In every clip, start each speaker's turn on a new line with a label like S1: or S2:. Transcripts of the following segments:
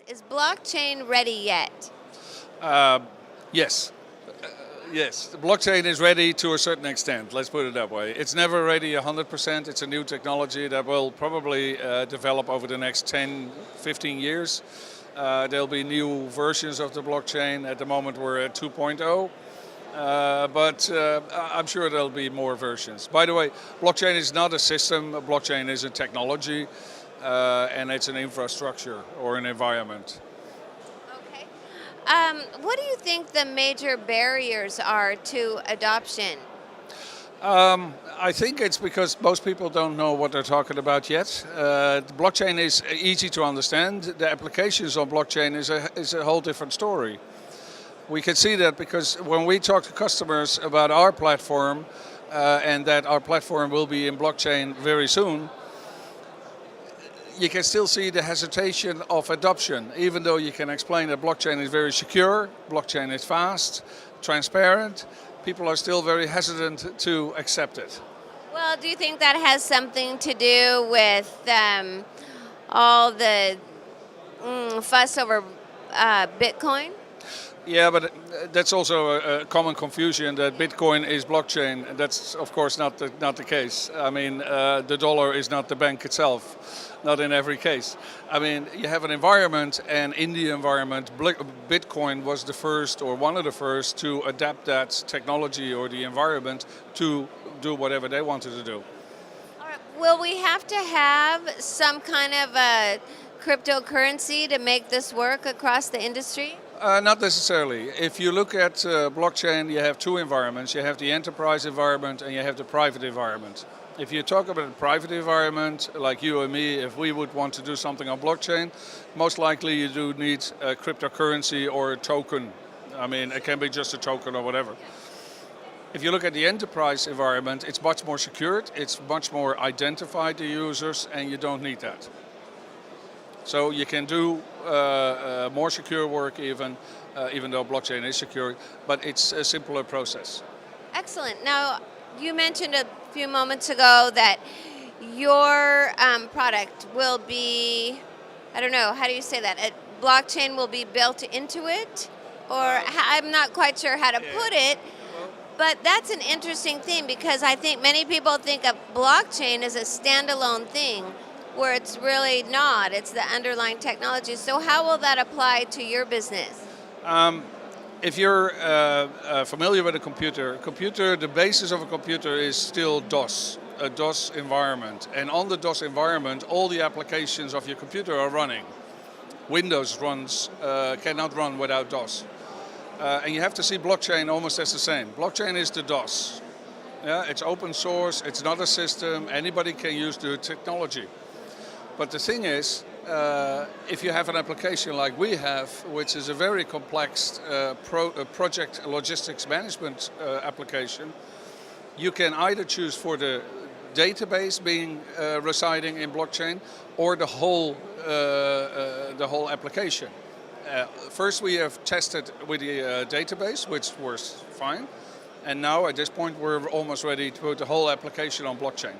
S1: Is blockchain ready yet?
S2: Yes. Yes, the blockchain is ready to a certain extent, let's put it that way. It's never ready 100%. It's a new technology that will probably develop over the next 10, 15 years. There'll be new versions of the blockchain. At the moment we're at 2.0. But I'm sure there'll be more versions. By the way, blockchain is not a system. Blockchain is a technology, and it's an infrastructure or an environment.
S1: Okay. What do you think the major barriers are to adoption?
S2: I think it's because most people don't know what they're talking about yet. The blockchain is easy to understand. The applications on blockchain is a whole different story. We can see that because when we talk to customers about our platform and that our platform will be in blockchain very soon, you can still see the hesitation of adoption, even though you can explain that blockchain is very secure, blockchain is fast, transparent, people are still very hesitant to accept it.
S1: Well, do you think that has something to do with all the fuss over Bitcoin?
S2: Yeah, but that's also a common confusion that Bitcoin is blockchain. That's of course not the case. I mean, the dollar is not the bank itself, not in every case. I mean, you have an environment, and in the environment, Bitcoin was the first or one of the first to adapt that technology or the environment to do whatever they wanted to do.
S1: All right. Will we have to have some kind of a cryptocurrency to make this work across the industry?
S2: Not necessarily. If you look at blockchain, you have two environments. You have the enterprise environment and you have the private environment. If you talk about a private environment, like you and me, if we would want to do something on blockchain, most likely you do need a cryptocurrency or a token. I mean, it can be just a token or whatever. If you look at the enterprise environment, it's much more secured, it's much more identified to users, and you don't need that. So you can do more secure work even though blockchain is secure, but it's a simpler process.
S1: Excellent. Now, you mentioned a few moments ago that your product will be, I don't know, how do you say that? Blockchain will be built into it? Or I'm not quite sure how to put it, but that's an interesting thing because I think many people think of blockchain as a standalone thing, where it's really not. It's the underlying technology. So how will that apply to your business?
S2: If you're familiar with a computer, the basis of a computer is still DOS, a DOS environment. And on the DOS environment, all the applications of your computer are running. Windows cannot run without DOS. And you have to see blockchain almost as the same. Blockchain is the DOS. Yeah, it's open source, it's not a system, anybody can use the technology. But the thing is, if you have an application like we have, which is a very complex project logistics management application, you can either choose for the database being residing in blockchain or the whole application. First we have tested with the database, which was fine. And now at this point we're almost ready to put the whole application on blockchain.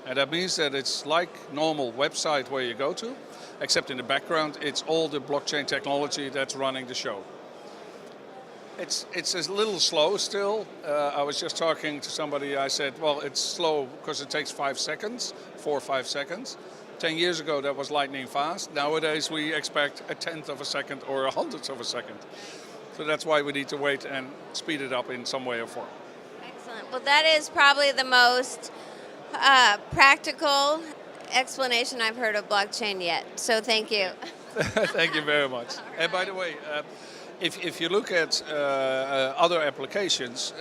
S2: And that means that it's like normal website where you go to, except in the background, it's all the blockchain technology that's running the show. It's a little slow still. I was just talking to somebody, I said, well, it's slow because it takes 4 or 5 seconds. 10 years ago, that was lightning fast. Nowadays, we expect a 1/10 of a second or a 100th of a second. So that's why we need to wait and speed it up in some way or form.
S1: Excellent. Well, that is probably the most practical explanation I've heard of blockchain yet. So thank you.
S2: Thank you very much.
S1: Right.
S2: And by the way, if you look at other applications,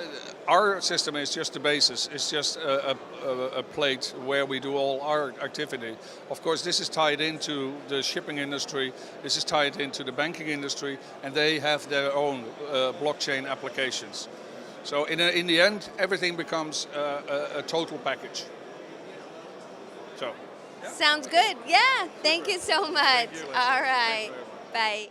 S2: our system is just the basis. It's just a plate where we do all our activity. Of course, this is tied into the shipping industry. This is tied into the banking industry, and they have their own blockchain applications. So in the end, everything becomes a total package. So.
S1: Sounds good. Yeah. Thank you so much.
S2: Thank you,
S1: All right. Bye.